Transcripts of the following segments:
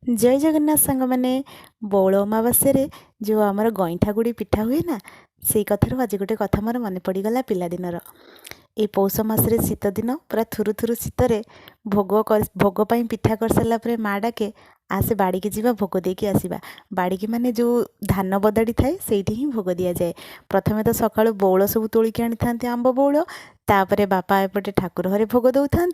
जय जगन्नाथ सांग मैंने बौल अमावास्या जो आमर गईठा गुड़ी पिठा हुए ना से कथार आज गोटे कथा मोर मन पड़गला पिलादिनर ये पौष मसरे शीत दिन पूरा थुरु थुरु शीतर भोग पिठा कर सारापर माँ डाके आसे बाड़ी की जीवा भोग देकी आसवा बाड़ी की माने जो धान बदाड़ी थाए से ही भोग दि जाए। प्रथमे तो सकाळु बौल सब तोलिकी आनी था आंब बौल तापरे बापा एपटे ठाकुर घरे भोग दौरान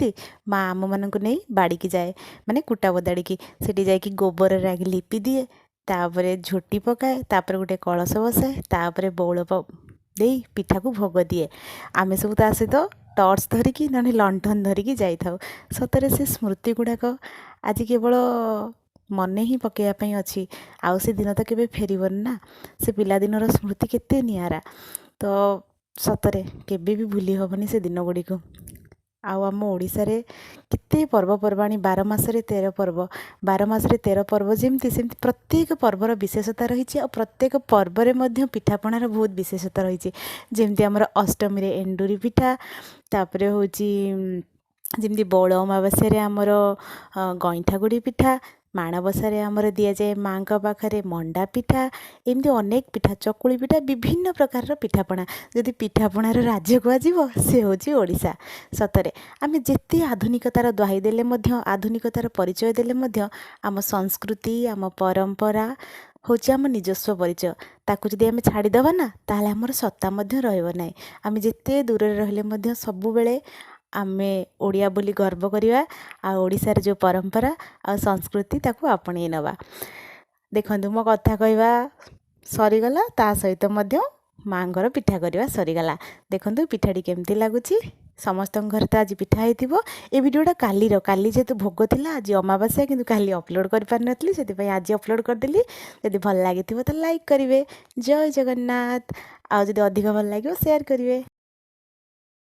माँ आम मानक नहीं बाड़ी की जाए माने कुटा बदाड़ी की सेठी जाकि गोबर आगे लिपि दिए तापरे झोटी पकाए तापरे गोटे कलश बसाए तापरे बौल दे पिठा को भोग दिए। आम सब ता सहित टर्च धरिकी ना लंठन धरिकी जाई थाउ। सतरे से स्मृति गुड़ाक आज केवल मन ही पकड़ापी अच्छी आउ से दिन तो केवे फेरबनी ना से पिलादिनर स्मृति केते नियारा तो सतरे केबे भी भूली हेबनी से दिन गुड़ी को। आम ओडिशार केते पर्वपर्वाणी 12 मासरे 13 पर्व 12 मासरे 13 पर्व जमती सेमती प्रत्येक पर्वर विशेषता रही और प्रत्येक पर्वरे मध्य पिठापणार बहुत विशेषता रही जमती आमर अष्टमी रे एंडुरी पिठा तापरे होची जमती बौल अमावास्या आमर गईठा गुड़ी पिठा माणबसार आमर दि जाए माँ पाखे मंडा पिठा एमती अनेक पिठा चकुली पिठा विभिन्न प्रकार पिठापणा जदि पिठापणार राज्य कह से होची ओडिशा। सतरे आम जिते आधुनिकतार दुहाई देले मध्य आधुनिकतार परिचय देले मध्य आम संस्कृति आम परंपरा होची आम निजस्व परिचय ताकू जदि आम छाड़ीदबा ना ताहले आमर सत्ता मध्य रहइबो नाही। आम जिते दूर रहले मध्य सबुबेले आमे ओडिया बोली गर्व करिवा आ ओडिशार जो परंपरा आ संस्कृति ताकू आपणे नवा। देखंतु मो कथा कहवा सरीगला ता सहित मध्य माँगर पिठा करवा सरीगला। देखंतु पिठाटी केमती लागुची समस्त घर तो आज पिठा होइथिबो। ए वीडियोटा काली जेतु भोग थिला आज अमावास्या किंतु काली अपलोड कर पार नथली सेति आज अपलोड कर देली। जदि भल लागिथिबो तो लाइक करिवे। जय जगन्नाथ। आ जदि अधिक भल लागियो शेयर करिवे।